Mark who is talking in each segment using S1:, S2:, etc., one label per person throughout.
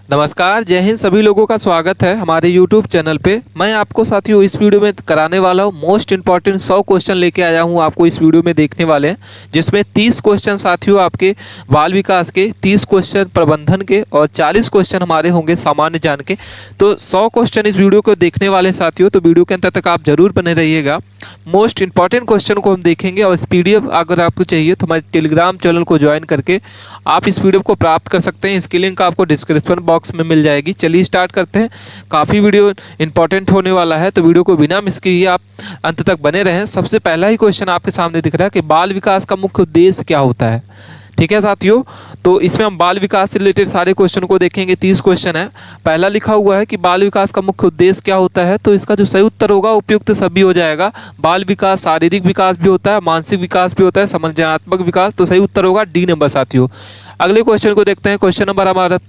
S1: नमस्कार, जय हिंद। सभी लोगों का स्वागत है हमारे YouTube चैनल पे। मैं आपको साथियों इस वीडियो में कराने वाला हूँ मोस्ट इंपॉर्टेंट 100 क्वेश्चन लेके आया हूँ। आपको इस वीडियो में देखने वाले हैं जिसमें 30 क्वेश्चन साथियों आपके बाल विकास के, 30 क्वेश्चन प्रबंधन के और 40 क्वेश्चन हमारे होंगे सामान्य ज्ञान के। तो 100 क्वेश्चन इस वीडियो को देखने वाले साथियों, तो वीडियो के अंत तक आप जरूर बने रहिएगा। मोस्ट इंपॉर्टेंट क्वेश्चन को हम देखेंगे और इस PDF अगर आपको चाहिए तो हमारे टेलीग्राम चैनल को ज्वाइन करके आप इस PDF को प्राप्त कर सकते हैं। इसकी लिंक आपको डिस्क्रिप्शन बॉक्स में मिल जाएगी। चलिए स्टार्ट करते हैं। काफ़ी वीडियो इंपॉर्टेंट होने वाला है, तो वीडियो को बिना मिस किए आप अंत तक बने रहें। सबसे पहला ही क्वेश्चन आपके सामने दिख रहा है कि बाल विकास का मुख्य उद्देश्य क्या होता है। ठीक है साथियों, तो इसमें हम बाल विकास से रिलेटेड सारे क्वेश्चन को देखेंगे। 30 क्वेश्चन है। पहला लिखा हुआ है कि बाल विकास का मुख्य उद्देश्य क्या होता है, तो इसका जो सही उत्तर होगा उपयुक्त सभी हो जाएगा। बाल विकास शारीरिक विकास भी होता है, मानसिक विकास भी होता है, समझनात्मक विकास। तो सही उत्तर होगा डी नंबर साथियों। अगले क्वेश्चन को देखते हैं। क्वेश्चन नंबर हमारा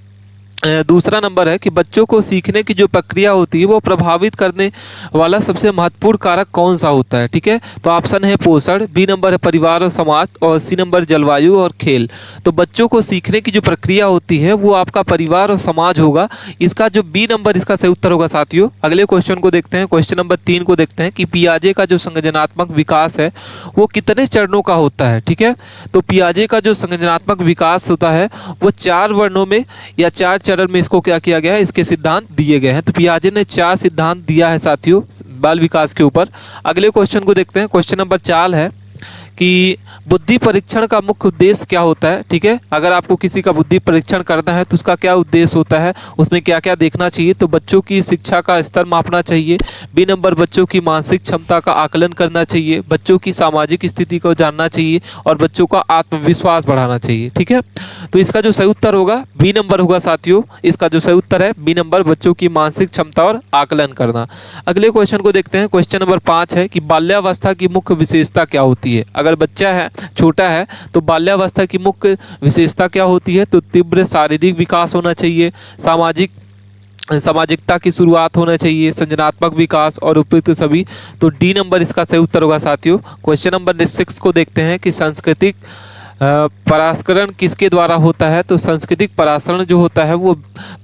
S1: दूसरा नंबर है कि बच्चों को सीखने की जो प्रक्रिया होती है वो प्रभावित करने वाला सबसे महत्वपूर्ण कारक कौन सा होता है। ठीक है, तो ऑप्शन है पोषण, बी नंबर है परिवार और समाज और सी नंबर जलवायु और खेल। तो बच्चों को सीखने की जो प्रक्रिया होती है वो आपका परिवार और समाज होगा। इसका जो बी नंबर इसका सही उत्तर होगा साथियों। अगले क्वेश्चन को देखते हैं। क्वेश्चन नंबर 3 को देखते हैं कि पियाजे का जो संज्ञानात्मक विकास है वो कितने चरणों का होता है। ठीक है, तो पियाजे का जो संज्ञानात्मक विकास होता है वो 4 वर्णों में या 4 चरण में इसको क्या किया गया है, इसके सिद्धांत दिए गए हैं। तो पियाजे ने 4 सिद्धांत दिया है साथियों बाल विकास के ऊपर। अगले क्वेश्चन को देखते हैं। क्वेश्चन नंबर 4 है कि बुद्धि परीक्षण का मुख्य उद्देश्य क्या होता है। ठीक है, अगर आपको किसी का बुद्धि परीक्षण करना है तो उसका क्या उद्देश्य होता है, उसमें क्या क्या देखना चाहिए। तो बच्चों की शिक्षा का स्तर मापना चाहिए, बी नंबर बच्चों की मानसिक क्षमता का आकलन करना चाहिए, बच्चों की सामाजिक स्थिति को जानना चाहिए और बच्चों का आत्मविश्वास बढ़ाना चाहिए। ठीक है, तो इसका जो सही उत्तर होगा बी नंबर होगा साथियों। इसका जो सही उत्तर है बी नंबर, बच्चों की मानसिक क्षमता और आकलन करना। अगले क्वेश्चन को देखते हैं। क्वेश्चन नंबर 5 है कि बाल्यावस्था की मुख्य विशेषता क्या होती है। अगर बच्चा है छोटा है तो बाल्यावस्था की मुख्य विशेषता क्या होती है। तो तीव्र शारीरिक विकास होना चाहिए, सामाजिकता की शुरुआत होना चाहिए, संज्ञानात्मक विकास और उपयुक्त सभी। तो डी नंबर इसका सही उत्तर होगा साथियों। क्वेश्चन नंबर 6 को देखते हैं कि सांस्कृतिक परासरण किसके द्वारा होता है। तो सांस्कृतिक परासरण जो होता है वो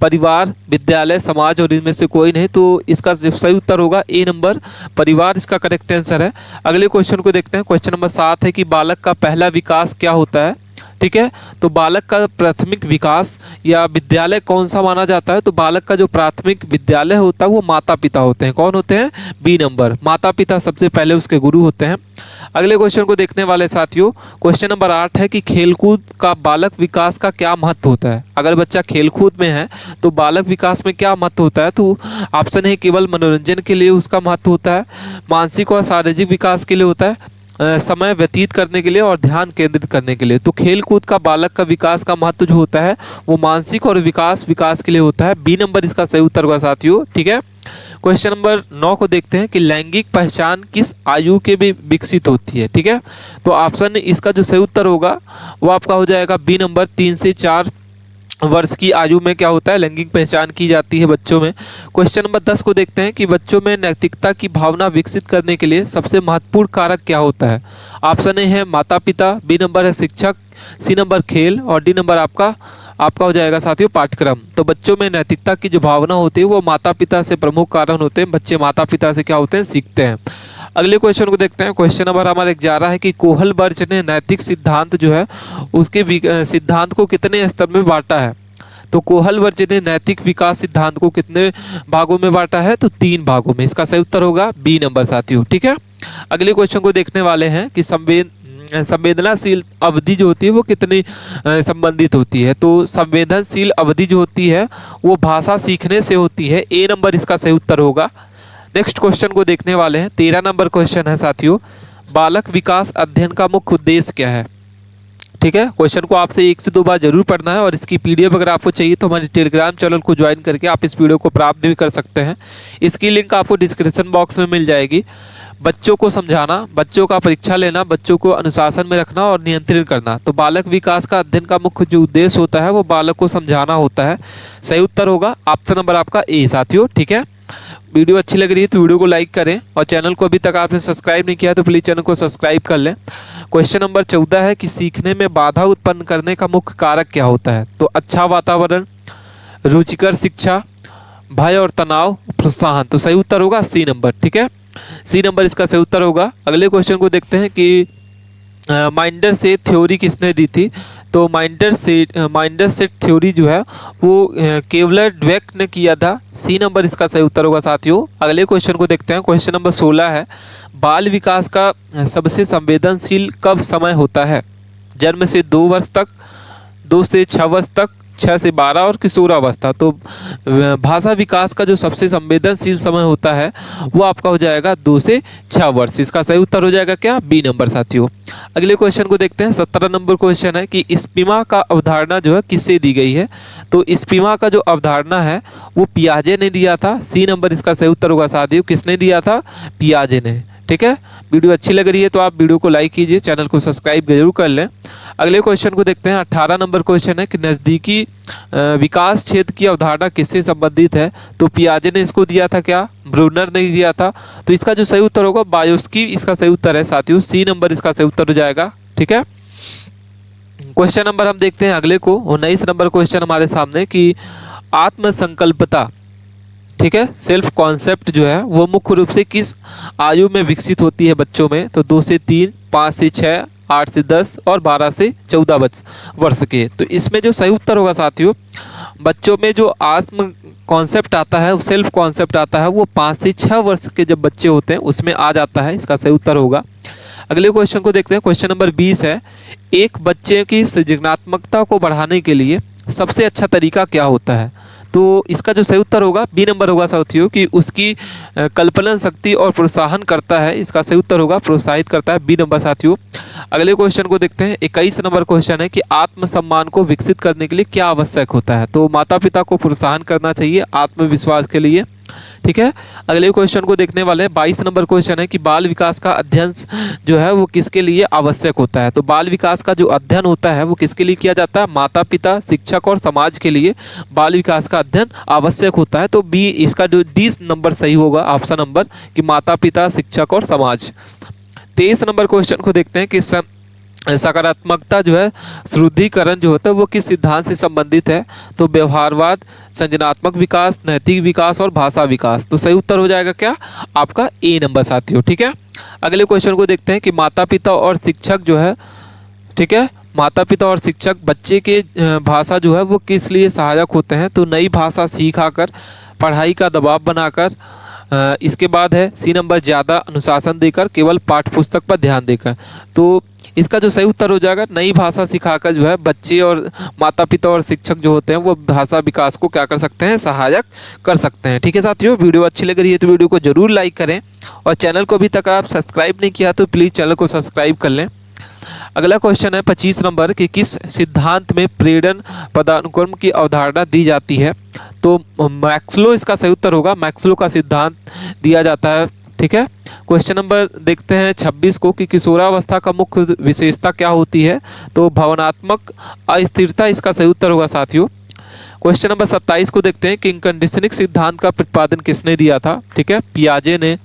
S1: परिवार, विद्यालय, समाज और इनमें से कोई नहीं। तो इसका जो सही उत्तर होगा ए नंबर, परिवार इसका करेक्ट आंसर है। अगले क्वेश्चन को देखते हैं। क्वेश्चन नंबर 7 है कि बालक का पहला विकास क्या होता है। ठीक है, तो बालक का प्राथमिक विकास या विद्यालय कौन सा माना जाता है। तो बालक का जो प्राथमिक विद्यालय होता है वो माता पिता होते हैं। कौन होते हैं, बी नंबर, माता पिता सबसे पहले उसके गुरु होते हैं। अगले क्वेश्चन को देखने वाले साथियों। क्वेश्चन नंबर 8 है कि खेलकूद का बालक विकास का क्या महत्व होता है। अगर बच्चा खेलकूद में है तो बालक विकास में क्या महत्व होता है। तो ऑप्शन है केवल मनोरंजन के लिए उसका महत्व होता है, मानसिक और शारीरिक विकास के लिए होता है, समय व्यतीत करने के लिए और ध्यान केंद्रित करने के लिए। तो खेल कूद का बालक का विकास का महत्व जो होता है वो मानसिक और विकास के लिए होता है। बी नंबर इसका सही उत्तर होगा साथियों। ठीक है, क्वेश्चन नंबर 9 को देखते हैं कि लैंगिक पहचान किस आयु के भी विकसित होती है। ठीक है, तो ऑप्शन इसका जो सही उत्तर होगा वो आपका हो जाएगा बी नंबर, 3 से 4 वर्ष की आयु में क्या होता है, लैंगिक पहचान की जाती है बच्चों में। क्वेश्चन नंबर 10 को देखते हैं कि बच्चों में नैतिकता की भावना विकसित करने के लिए सबसे महत्वपूर्ण कारक क्या होता है। ऑप्शन ए है माता पिता, बी नंबर है शिक्षक, सी नंबर खेल और डी नंबर आपका हो जाएगा साथियों पाठ्यक्रम। तो बच्चों में नैतिकता की जो भावना होती है वो माता पिता से प्रमुख कारण होते हैं। बच्चे माता पिता से क्या होते हैं, सीखते हैं। अगले क्वेश्चन को देखते हैं। क्वेश्चन नंबर हमारे 11 है कि कोहलबर्ज ने नैतिक सिद्धांत जो है उसके सिद्धांत को कितने स्तर में बांटा है। तो कोहलबर्ज ने नैतिक विकास सिद्धांत को कितने भागों में बांटा है। तो 3 भागों में। इसका सही उत्तर होगा बी नंबर साथियों। ठीक है, अगले क्वेश्चन को देखने वाले हैं कि संवेदनाशील अवधि जो होती है वो कितनी संबंधित होती है। तो संवेदनशील अवधि जो होती है वो भाषा सीखने से होती है। ए नंबर इसका सही उत्तर होगा। नेक्स्ट क्वेश्चन को देखने वाले हैं। 13 नंबर क्वेश्चन है साथियों, बालक विकास अध्ययन का मुख्य उद्देश्य क्या है। ठीक है, क्वेश्चन को आपसे 1 से 2 बार जरूर पढ़ना है और इसकी PDF अगर आपको चाहिए तो हमारे टेलीग्राम चैनल को ज्वाइन करके आप इस वीडियो को प्राप्त भी कर सकते हैं। इसकी लिंक आपको डिस्क्रिप्शन बॉक्स में मिल जाएगी। बच्चों को समझाना, बच्चों का परीक्षा लेना, बच्चों को अनुशासन में रखना और नियंत्रित करना। तो बालक विकास का अध्ययन का मुख्य जो उद्देश्य होता है वो बालक को समझाना होता है। सही उत्तर होगा ऑप्शन नंबर आपका ए साथियों। ठीक है, वीडियो अच्छी लग रही है तो वीडियो को लाइक करें और चैनल को अभी तक आपने सब्सक्राइब नहीं किया तो प्लीज़ चैनल को सब्सक्राइब कर लें। क्वेश्चन नंबर 14 है कि सीखने में बाधा उत्पन्न करने का मुख्य कारक क्या होता है। तो अच्छा वातावरण, रुचिकर शिक्षा, भय और तनाव, प्रोत्साहन। तो सही उत्तर होगा सी नंबर। ठीक है, सी नंबर इसका सही उत्तर होगा। अगले क्वेश्चन को देखते हैं कि माइंडर से थ्योरी किसने दी थी। तो माइंडर सेट थ्योरी जो है वो केवलर ड्वेक ने किया था। सी नंबर इसका सही उत्तर होगा साथियों। अगले क्वेश्चन को देखते हैं, क्वेश्चन नंबर 16 है, बाल विकास का सबसे संवेदनशील कब समय होता है। जन्म से 2 वर्ष तक, 2 से 6 वर्ष तक, 6 से 12 और किशोरावस्था। तो भाषा विकास का जो सबसे संवेदनशील समय होता है वो आपका हो जाएगा 2 से 6 वर्ष। इसका सही उत्तर हो जाएगा क्या, बी नंबर साथियों। अगले क्वेश्चन को देखते हैं, 17 नंबर क्वेश्चन है कि स्पिमा का अवधारणा जो है किससे दी गई है। तो स्पिमा का जो अवधारणा है वो पियाजे ने दिया था। सी नंबर इसका सही उत्तर होगा साथियों। किसने दिया था, पियाजे ने। ठीक है, वीडियो अच्छी लग रही है तो आप वीडियो को लाइक कीजिए, चैनल को सब्सक्राइब जरूर कर लें। अगले क्वेश्चन को देखते हैं, 18 नंबर क्वेश्चन है कि नज़दीकी विकास क्षेत्र की अवधारणा किससे संबंधित है। तो पियाजे ने इसको दिया था क्या, ब्रूनर ने दिया था। तो इसका जो सही उत्तर होगा बायोस्की इसका सही उत्तर है साथियों। सी नंबर इसका सही उत्तर हो जाएगा। ठीक है, क्वेश्चन नंबर हम देखते हैं अगले को, 19 नंबर क्वेश्चन हमारे सामने कि आत्मसंकल्पता, ठीक है, सेल्फ कॉन्सेप्ट जो है वो मुख्य रूप से किस आयु में विकसित होती है बच्चों में। तो 2 से 3, 5 से 6, 8 से 10 और 12 से 14 वर्ष के। तो इसमें जो सही उत्तर होगा साथियों, बच्चों में जो आत्म कॉन्सेप्ट आता है, सेल्फ कॉन्सेप्ट आता है, वो 5 से 6 वर्ष के जब बच्चे होते हैं उसमें आ जाता है। इसका सही उत्तर होगा। अगले क्वेश्चन को देखते हैं, क्वेश्चन नंबर 20 है, एक बच्चे की सृजनात्मकता को बढ़ाने के लिए सबसे अच्छा तरीका क्या होता है। तो इसका जो सही उत्तर होगा बी नंबर होगा साथियों कि उसकी कल्पना शक्ति और प्रोत्साहन करता है। इसका सही उत्तर होगा प्रोत्साहित करता है, बी नंबर साथियों। अगले क्वेश्चन को देखते हैं, 21 नंबर क्वेश्चन है कि आत्मसम्मान को विकसित करने के लिए क्या आवश्यक होता है। तो माता पिता को प्रोत्साहन करना चाहिए आत्मविश्वास के लिए। ठीक है, अगले क्वेश्चन को देखने वाले हैं, 22 नंबर क्वेश्चन है कि बाल विकास का अध्ययन जो है वो किसके लिए आवश्यक होता है। तो बाल विकास का जो अध्ययन होता है वो किसके लिए किया जाता है, माता पिता, शिक्षक और समाज के लिए बाल विकास का अध्ययन आवश्यक होता है। तो बी इसका जो डी नंबर सही होगा, ऑप्शन नंबर कि माता पिता, शिक्षक और समाज। 23 नंबर क्वेश्चन को देखते हैं कि सकारात्मकता जो है शुद्धिकरण जो होता है वो किस सिद्धांत से संबंधित है। तो व्यवहारवाद, संज्ञानात्मक विकास, नैतिक विकास और भाषा विकास। तो सही उत्तर हो जाएगा क्या, आपका ए नंबर साथियों। ठीक है, अगले क्वेश्चन को देखते हैं कि माता पिता और शिक्षक जो है, ठीक है, माता पिता और शिक्षक बच्चे के भाषा जो है वो किस लिए सहायक होते हैं। तो नई भाषा सिखाकर, पढ़ाई का दबाव बनाकर, इसके बाद है सी नंबर ज़्यादा अनुशासन देकर, केवल पाठ्यपुस्तक पर ध्यान देकर। तो इसका जो सही उत्तर हो जाएगा नई भाषा सिखाकर जो है बच्चे और माता पिता और शिक्षक जो होते हैं वो भाषा विकास को क्या कर सकते हैं, सहायक कर सकते हैं। ठीक है साथियों, वीडियो अच्छी लग रही है तो वीडियो को जरूर लाइक करें और चैनल को अभी तक आप सब्सक्राइब नहीं किया तो प्लीज़ चैनल को सब्सक्राइब कर लें। अगला क्वेश्चन है 25 नंबर कि किस सिद्धांत में प्रेरण पदानुक्रम की अवधारणा दी जाती है। तो मैक्सलो इसका सही उत्तर होगा, मैक्सलो का सिद्धांत दिया जाता है। ठीक है, क्वेश्चन नंबर देखते हैं 26 को कि किशोरावस्था का मुख्य विशेषता क्या होती है। तो भावनात्मक अस्थिरता इसका सही उत्तर होगा साथियों। क्वेश्चन नंबर 27 को देखते हैं कि कंडीशनिंग सिद्धांत का प्रतिपादन किसने दिया था। ठीक है, पियाजे ने,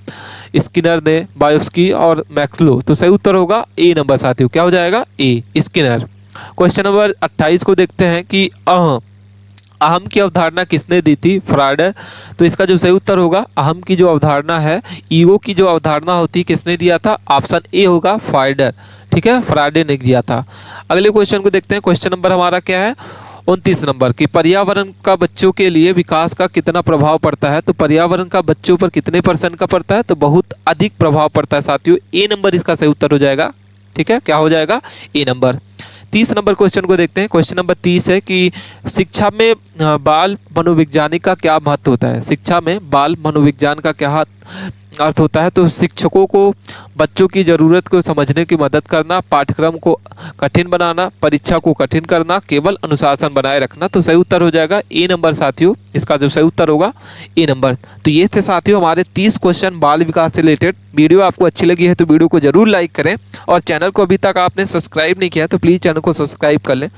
S1: स्किनर ने, बायोस्की और मैक्सलो। तो सही उत्तर होगा ए नंबर साथियों। क्या हो जाएगा, ए स्किनर। क्वेश्चन नंबर 28 को देखते हैं कि अहम की अवधारणा किसने दी थी, फ्राइडर। तो इसका जो सही उत्तर होगा अहम की जो अवधारणा है, ईगो की जो अवधारणा होती है किसने दिया था, ऑप्शन ए होगा फ्राइडर। ठीक है, फ्राइडे ने दिया था। अगले क्वेश्चन को देखते हैं, क्वेश्चन नंबर हमारा क्या है 29 नंबर कि पर्यावरण का बच्चों के लिए विकास का कितना प्रभाव पड़ता है। तो पर्यावरण का बच्चों पर कितने % का पड़ता है, तो बहुत अधिक प्रभाव पड़ता है साथियों। ए नंबर इसका सही उत्तर हो जाएगा। ठीक है, क्या हो जाएगा, ए नंबर। 30 नंबर क्वेश्चन को देखते हैं, क्वेश्चन नंबर 30 है कि शिक्षा में बाल मनोविज्ञानिक का क्या महत्व होता है। शिक्षा में बाल मनोविज्ञान का क्या अर्थ होता है। तो शिक्षकों को बच्चों की ज़रूरत को समझने की मदद करना, पाठ्यक्रम को कठिन बनाना, परीक्षा को कठिन करना, केवल अनुशासन बनाए रखना। तो सही उत्तर हो जाएगा ए नंबर साथियों। इसका जो सही उत्तर होगा ए नंबर। तो ये थे साथियों हमारे 30 क्वेश्चन बाल विकास से रिलेटेड। वीडियो आपको अच्छी लगी है तो वीडियो को जरूर लाइक करें और चैनल को अभी तक आपने सब्सक्राइब नहीं किया तो प्लीज़ चैनल को सब्सक्राइब कर लें।